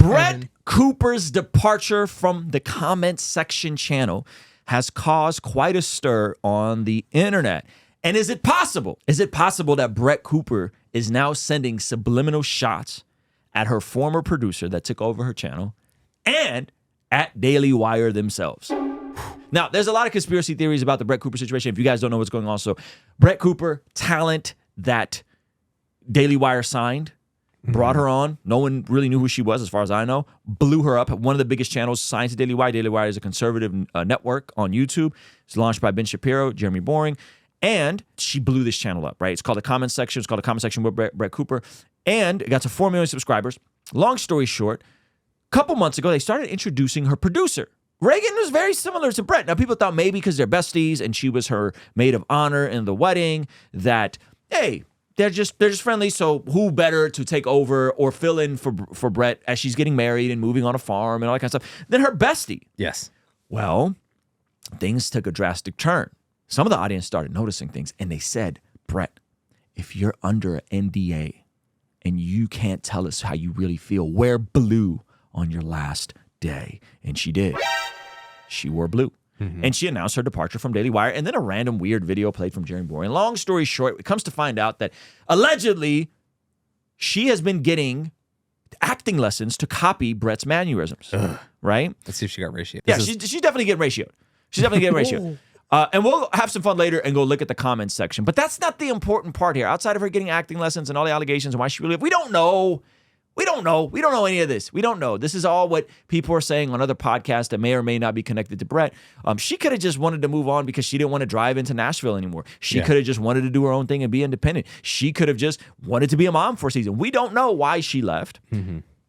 Brett Cooper's departure from the comment section channel has caused quite a stir on the internet. And is it possible that Brett Cooper is now sending subliminal shots at her former producer that took over her channel and at Daily Wire themselves? Now, there's a lot of conspiracy theories about the Brett Cooper situation. If you guys don't know what's going on, so Brett Cooper, talent that Daily Wire signed, brought her on. No one really knew who she was, as far as I know. Blew her up. One of the biggest channels signed to Daily Wire. Daily Wire is a conservative network on YouTube. It's launched by Ben Shapiro, Jeremy Boring. And she blew this channel up, right? It's called The Comment Section. It's called The Comment Section with Brett Cooper. And it got to 4 million subscribers. Long story short, a couple months ago, they started introducing her producer. Reagan was very similar to Brett. Now, people thought maybe because they're besties and she was her maid of honor in the wedding that, hey, they're just friendly, so who better to take over or fill in for Brett as she's getting married and moving on a farm and all that kind of stuff than her bestie. Yes. Well, things took a drastic turn. Some of the audience started noticing things, and they said, Brett, if you're under an NDA and you can't tell us how you really feel, wear blue on your last day. And she did. She wore blue. And she announced her departure from Daily Wire, and then a random weird video played from Jeremy Boring. Long story short, it comes to find out that allegedly she has been getting acting lessons to copy Brett's mannerisms, right? Let's see if she got ratioed. Yeah, she's definitely getting ratioed. She's definitely getting ratioed. And we'll have some fun later and go look at the comments section. But that's not the important part here. Outside of her getting acting lessons and all the allegations and why she really, we don't know. We don't know. We don't know any of this. We don't know. This is all what people are saying on other podcasts that may or may not be connected to Brett. She could have just wanted to move on because she didn't want to drive into Nashville anymore. She could have just wanted to do her own thing and be independent. She could have just wanted to be a mom for a season. We don't know why she left.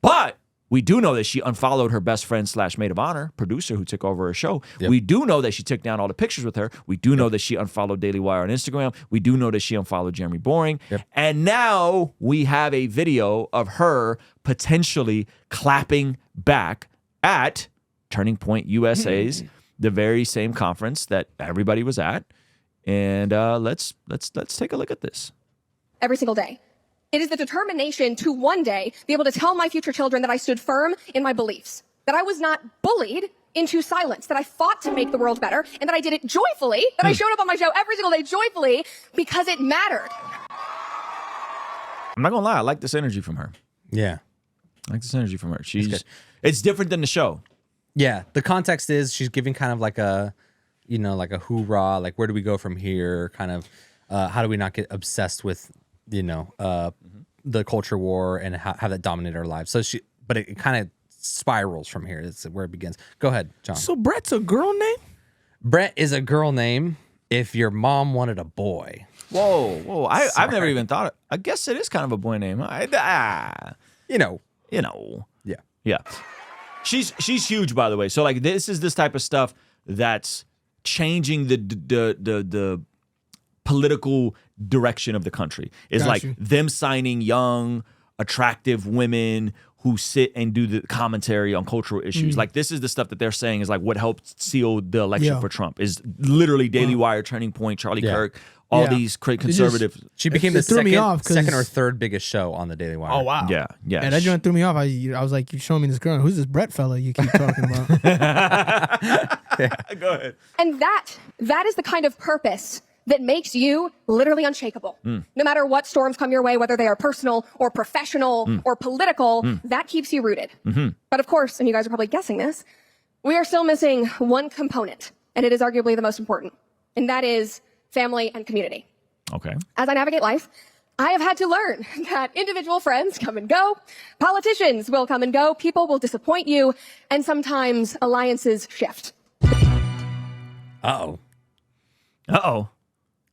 But we do know that she unfollowed her best friend / maid of honor, producer who took over her show. We do know that she took down all the pictures with her. We do know that she unfollowed Daily Wire on Instagram. We do know that she unfollowed Jeremy Boring. And now we have a video of her potentially clapping back at Turning Point USA's, the very same conference that everybody was at. And let's take a look at this. Every single day. It is the determination to one day be able to tell my future children that I stood firm in my beliefs, that I was not bullied into silence, that I fought to make the world better, and that I did it joyfully, that I showed up on my show every single day joyfully because it mattered. I'm not gonna lie, I like this energy from her. Yeah. I like this energy from her. It's different than the show. Yeah. The context is she's giving kind of like a, like a hoorah, like where do we go from here? Kind of how do we not get obsessed with the culture war and have that dominate our lives. But it kind of spirals from here. It's where it begins. Go ahead, John. So Brett's a girl name? Brett is a girl name if your mom wanted a boy. Whoa. I've never even thought it. I guess it is kind of a boy name. Yeah. She's huge, by the way. So like this is this type of stuff that's changing the political direction of the country. Is like them signing young, attractive women who sit and do the commentary on cultural issues. Like this is the stuff that they're saying is like what helped seal the election for Trump is literally Daily Wire, Turning Point, Charlie Kirk, all these conservative. She became the second or third biggest show on the Daily Wire. Oh, wow. Yeah. And that joint threw me off. I was like, you're showing me this girl. Who's this Brett fella you keep talking about? Go ahead. And that is the kind of purpose that makes you literally unshakable. No matter what storms come your way, whether they are personal or professional or political, that keeps you rooted. But of course, and you guys are probably guessing this, we are still missing one component, and it is arguably the most important, and that is family and community. Okay. As I navigate life, I have had to learn that individual friends come and go, politicians will come and go, people will disappoint you, and sometimes alliances shift. Uh-oh.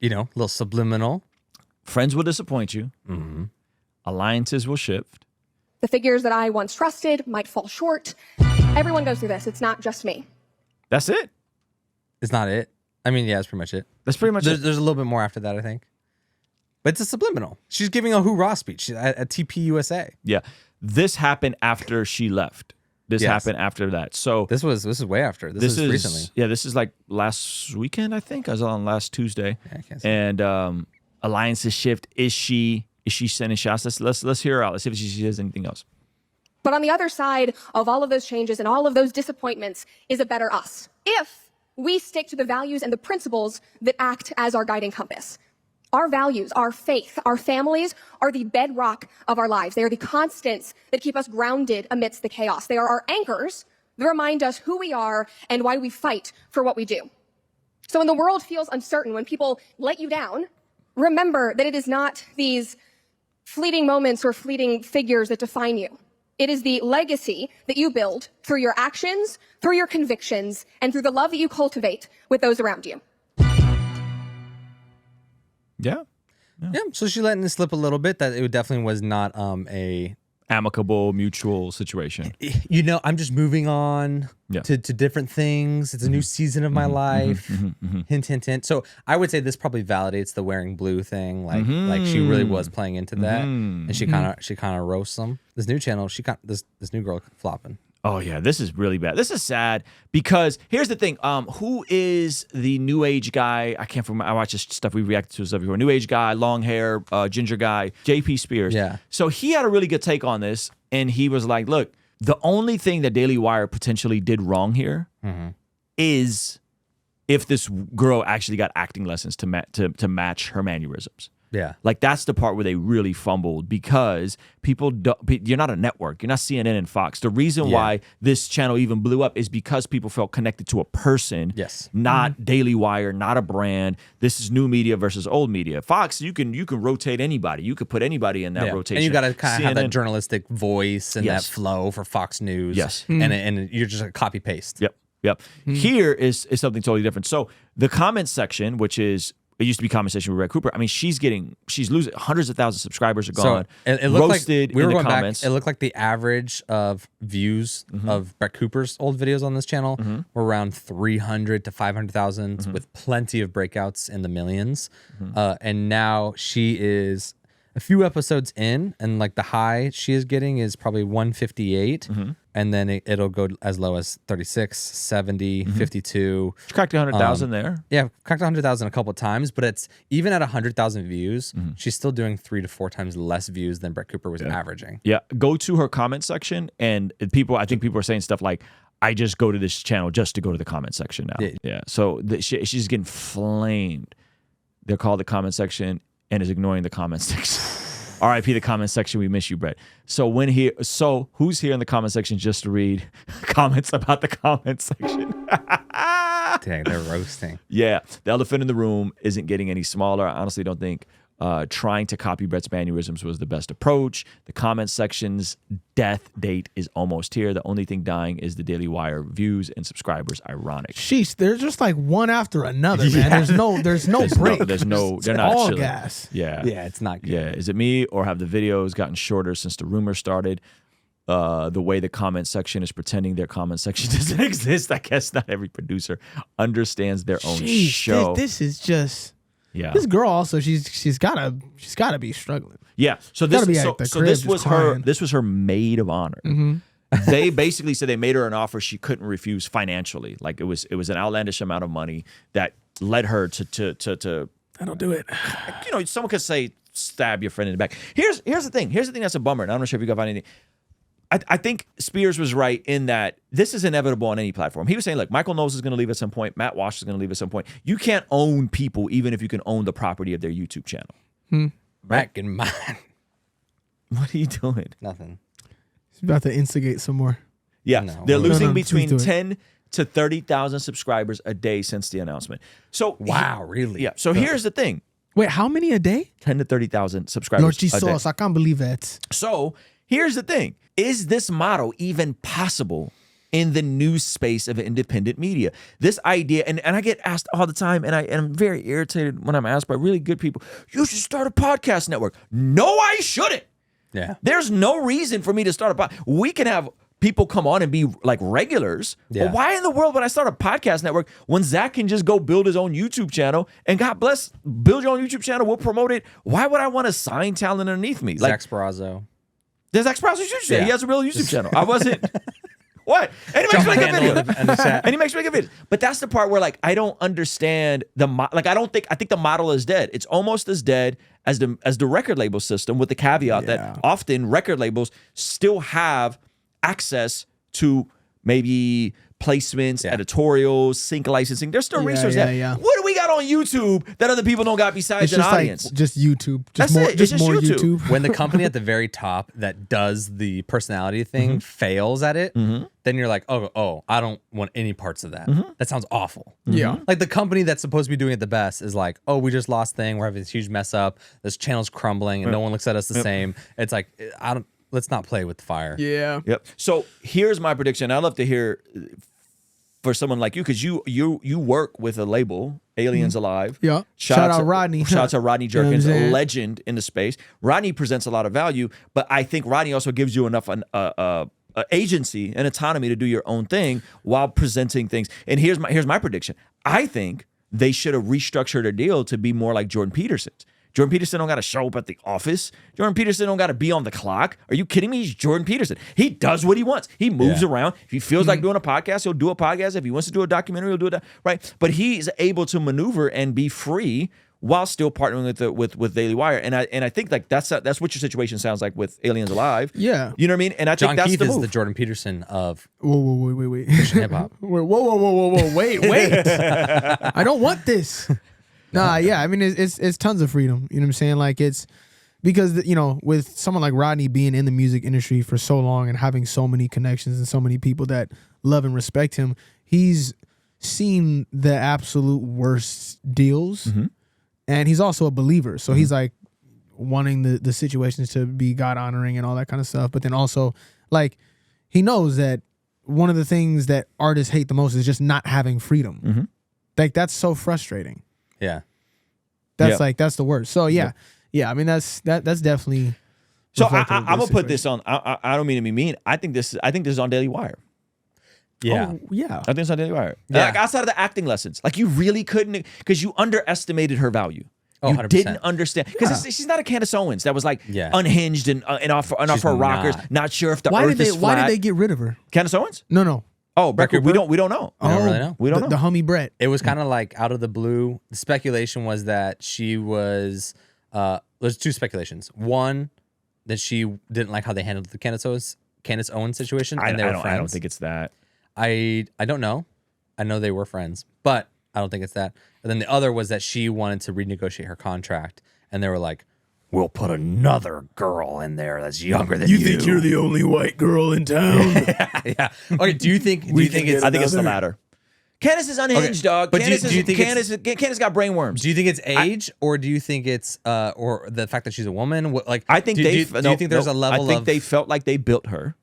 A little subliminal. Friends will disappoint you. Alliances will shift. The figures that I once trusted might fall short. Everyone goes through this. It's not just me. That's it. It's not it. I mean, yeah, that's pretty much it. That's pretty much it. There's a little bit more after that, I think. But it's a subliminal. She's giving a hoorah speech at TPUSA. Yeah. This happened after she left. This happened after that. So this is way after. This is recently. Yeah, this is like last weekend, I think. I was on last Tuesday. Yeah, I can't see. And alliances shift. Is she sending shots? Let's hear her out. Let's see if she says anything else. But on the other side of all of those changes and all of those disappointments is a better us. If we stick to the values and the principles that act as our guiding compass. Our values, our faith, our families are the bedrock of our lives. They are the constants that keep us grounded amidst the chaos. They are our anchors that remind us who we are and why we fight for what we do. So when the world feels uncertain, when people let you down, remember that it is not these fleeting moments or fleeting figures that define you. It is the legacy that you build through your actions, through your convictions, and through the love that you cultivate with those around you. Yeah. Yeah, so she letting it slip a little bit that it definitely was not a Amicable, mutual situation. you know, I'm just moving on to different things. It's a new season of my life. Hint, hint, hint. So I would say this probably validates the wearing blue thing. Like she really was playing into that, and she kind of roasts them. This new channel, this new girl flopping. Oh yeah, this is really bad. This is sad because here's the thing. Who is the new age guy? I can't remember. I watch this stuff we reacted to stuff before. New age guy, long hair, ginger guy, JP Spears. Yeah. So he had a really good take on this, and he was like, "Look, the only thing that Daily Wire potentially did wrong here is if this girl actually got acting lessons to match her mannerisms." Yeah. Like that's the part where they really fumbled because you're not a network. You're not CNN and Fox. The reason why this channel even blew up is because people felt connected to a person. Yes. Not Daily Wire, not a brand. This is new media versus old media. Fox, you can rotate anybody. You could put anybody in that rotation. And you got to kind of have CNN, that journalistic voice and that flow for Fox News. Yes. And you're just a copy paste. Yep. Here is something totally different. So the comments section, which is it used to be conversation with Brett Cooper. I mean, she's losing hundreds of thousands of subscribers are gone. So it looked roasted like we were in the going comments. back. It looked like the average of views of Brett Cooper's old videos on this channel were around 300 to 500,000 with plenty of breakouts in the millions. And now she is a few episodes in, and like the high she is getting is probably 158. And then it'll go as low as 36, 70, 52. She cracked 100,000 there. Yeah, cracked 100,000 a couple of times, but it's even at 100,000 views, she's still doing 3 to 4 times less views than Brett Cooper was averaging. Yeah, go to her comment section, and I think people are saying stuff like, I just go to this channel just to go to the comment section now. Yeah, so she's getting flamed. They're called the comment section and is ignoring the comment section. RIP the comment section. We miss you, Brett. So who's here in the comment section just to read comments about the comment section? Dang, they're roasting. Yeah, the elephant in the room isn't getting any smaller. I honestly don't think trying to copy Brett's mannerisms was the best approach. The comment section's death date is almost here. The only thing dying is the Daily Wire views and subscribers. Ironic. Sheesh, they're just like one after another, man. There's no break. They're not all chilling. gas. Yeah, it's not good. Yeah, is it me or have the videos gotten shorter since the rumor started? The way the comment section is pretending their comment section doesn't exist. I guess not every producer understands their own show. This is just. Yeah. This girl also she's gotta be struggling. Yeah. So this this was her maid of honor. They basically said they made her an offer she couldn't refuse financially. Like it was an outlandish amount of money that led her to I don't do it. You know, someone could say stab your friend in the back. Here's the thing. Here's the thing that's a bummer. And I'm not sure if you got anything. I think Spears was right in that this is inevitable on any platform. He was saying, look, Michael Knowles is going to leave at some point. Matt Walsh is going to leave at some point. You can't own people even if you can own the property of their YouTube channel. Back in mind. What are you doing? Nothing. He's about to instigate some more. Yeah, they're losing between please do it. 10 to 30,000 subscribers a day since the announcement. So wow, really? Yeah. So here's the thing. Wait, how many a day? 10 to 30,000 subscribers Lord a day. Jesus, I can't believe it. So here's the thing. Is this model even possible in the news space of independent media? This idea, and I get asked all the time, and I'm very irritated when I'm asked by really good people, you should start a podcast network. No, I shouldn't. Yeah. There's no reason for me to start a podcast. We can have people come on and be like regulars. Yeah. But why in the world would I start a podcast network when Zach can just go build his own YouTube channel? And God bless, build your own YouTube channel. We'll promote it. Why would I want to sign talent underneath me? Zach Sparazzo. There's Zach Sparazzo's YouTube channel. Yeah. He has a real YouTube channel. I wasn't. What? And he makes really good videos. And he makes really good videos. But that's the part where like I don't understand I think the model is dead. It's almost as dead as the record label system, with the caveat that often record labels still have access to maybe placements, editorials, sync licensing. There's still research that. What do we got on YouTube that other people don't got besides an audience? Like just YouTube. That's it. It's just more YouTube. When the company at the very top that does the personality thing fails at it, then you're like, oh, I don't want any parts of that. That sounds awful. Yeah. Like the company that's supposed to be doing it the best is like, oh, we just lost thing. We're having this huge mess up. This channel's crumbling and no one looks at us the same. It's like, let's not play with the fire. Yeah. Yep. So here's my prediction. I'd love to hear for someone like you, because you work with a label, Aliens Alive. Yeah. Shout out Rodney. Shout out to Rodney Jerkins, You know what I'm a saying? legend in the space. Rodney presents a lot of value, but I think Rodney also gives you enough agency and autonomy to do your own thing while presenting things. And here's my prediction. I think they should have restructured their deal to be more like Jordan Peterson's. Jordan Peterson don't got to show up at the office. Jordan Peterson don't got to be on the clock. Are you kidding me? He's Jordan Peterson. He does what he wants. He moves around. If he feels like doing a podcast, he'll do a podcast. If he wants to do a documentary, he'll do it. Right? But he's able to maneuver and be free while still partnering with Daily Wire. And I think like that's what your situation sounds like with Aliens Alive. Yeah. You know what I mean? And I think John that's Keith the is move. the Jordan Peterson of Wait. hip hop. Whoa. Wait. I don't want this. Nah, yeah. I mean, it's tons of freedom. You know what I'm saying? Like it's because, you know, with someone like Rodney being in the music industry for so long and having so many connections and so many people that love and respect him, he's seen the absolute worst deals. And he's also a believer. So he's like wanting the situations to be God honoring and all that kind of stuff. But then also like he knows that one of the things that artists hate the most is just not having freedom. Like that's so frustrating. Yeah. That's like that's the worst. So yeah. I mean that's definitely. So reflective of I'm gonna put situation. this on. I don't mean to be mean. I think this is on Daily Wire. Yeah. Oh, yeah. I think it's on Daily Wire. Yeah. Like outside of the acting lessons, like you really couldn't, because you underestimated her value. Oh, You 100%. didn't understand, because she's not a Candace Owens that was like unhinged and off her rockers, not sure if the Why earth did is flat. they get rid of her? Candace Owens? No. Oh, Brett Cooper. We don't know. I don't really know. We don't the know. homie Brett. It was kind of like out of the blue. The speculation was that she was. There's two speculations. One, that she didn't like how they handled the Candace Owens situation, and they were friends. I don't think it's that. I don't know. I know they were friends, but I don't think it's that. And then the other was that she wanted to renegotiate her contract, and they were like, "We'll put another girl in there that's younger than you." You think you're the only white girl in town? Yeah. Okay. Do you think it's? I think it's the latter. Candace is unhinged, dog. But Candace, do you think Candace got brainworms. Do you think it's age, or do you think it's or the fact that she's a woman? Like, I think do you think there's a level? I think of, they felt like they built her.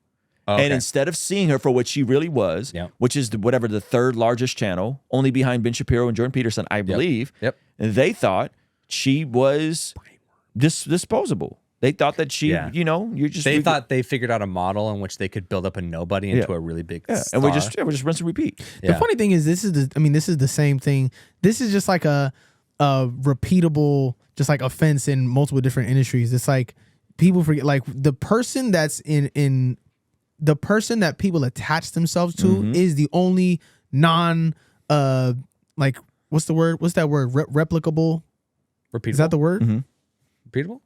okay. And instead of seeing her for what she really was, which is the third largest channel, only behind Ben Shapiro and Jordan Peterson, I believe, they thought she was disposable. They thought that she, They thought they figured out a model in which they could build up a nobody into a really big star. And we're just rinse and repeat. The funny thing is, this is the same thing. This is just like a repeatable, just like offense in multiple different industries. It's like people forget, like the person that's in the person that people attach themselves to is the only like what's the word? What's that word? Replicable. Repeatable. Is that the word? Repeatable?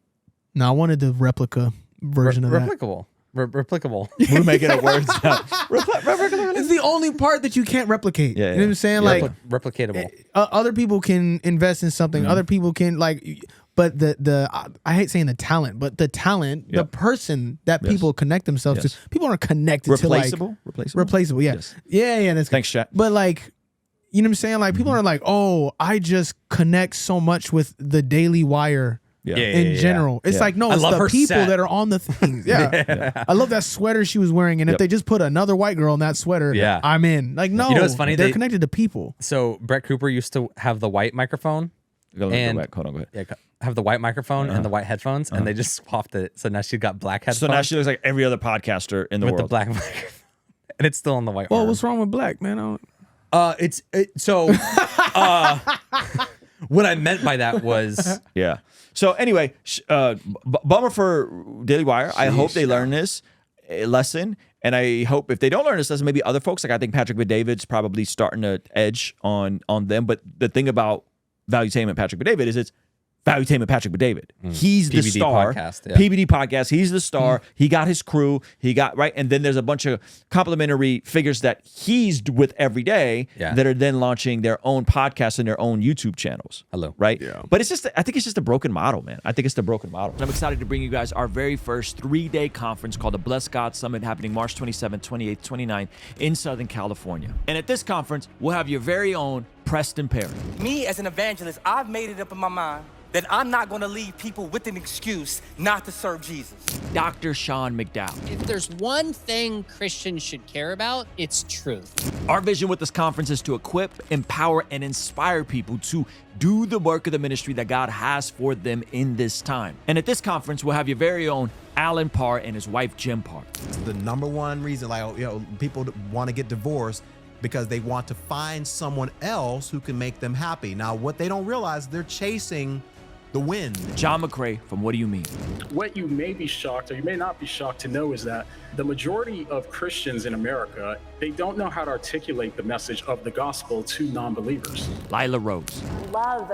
No, I wanted the replica version of that. Replicable. Replicable. We're making up words now. It's the only part that you can't replicate. Yeah, You know what I'm saying? Like replicatable. other people can invest in something. Other people can but I hate saying the talent, but the talent, the person that people connect themselves to, people aren't connected to like replaceable. Yeah. Yes. Yeah. That's Thanks, chat. But like, you know what I'm saying? Like people aren't like, oh, I just connect so much with the Daily Wire. In general, it's like no, it's the people that are on the things. I love that sweater she was wearing, and if they just put another white girl in that sweater, I'm in. Like no, You know what's funny? They're connected to people. So Brett Cooper used to have the white microphone. Hold on, go ahead. Yeah, have the white microphone and the white headphones, and they just swapped it. So now she got black headphones. So now she looks like every other podcaster in the with world. the black microphone, and it's still on the white. Well, arm. what's wrong with black, man? What I meant by that was Yeah. So anyway, bummer for Daily Wire. I hope they learn this lesson, and I hope if they don't learn this lesson, maybe other folks, like I think Patrick Bet-David's probably starting to edge on them. But the thing about Valuetainment, Patrick Bet-David, is it's Valuetainment Patrick David. He's the PBD star. podcast, yeah. PBD podcast. He's the star. He got his crew. He got right, and then there's a bunch of complimentary figures that he's with every day that are then launching their own podcasts and their own YouTube channels. Hello. Right? Yeah. But it's just, I think it's just a broken model, man. I think it's the broken model. And I'm excited to bring you guys our very first 3-day conference called the Bless God Summit, happening March 27th, 28th, 29th in Southern California. And at this conference, we'll have your very own Preston Perry. Me as an evangelist, I've made it up in my mind that I'm not going to leave people with an excuse not to serve Jesus. Dr. Sean McDowell. If there's one thing Christians should care about, it's truth. Our vision with this conference is to equip, empower, and inspire people to do the work of the ministry that God has for them in this time. And at this conference, we'll have your very own Alan Parr and his wife, Jim Parr. The number one reason, people want to get divorced because they want to find someone else who can make them happy. Now, what they don't realize, they're chasing the wind. John McCrae from What Do You Mean? What you may be shocked, or you may not be shocked to know, is that the majority of Christians in America, they don't know how to articulate the message of the gospel to non-believers. Lila Rose. Love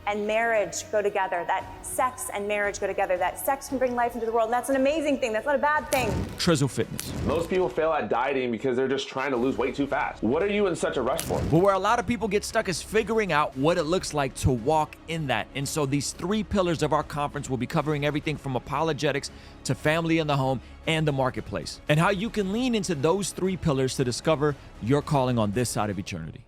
and marriage go together, that sex and marriage go together, that sex can bring life into the world, and that's an amazing thing, that's not a bad thing. Trizzle Fitness. Most people fail at dieting because they're just trying to lose weight too fast. What are you in such a rush for? But where a lot of people get stuck is figuring out what it looks like to walk in that. And so these 3 pillars of our conference will be covering everything from apologetics to family in the home and the marketplace, and how you can lean into those 3 pillars to discover your calling on this side of eternity.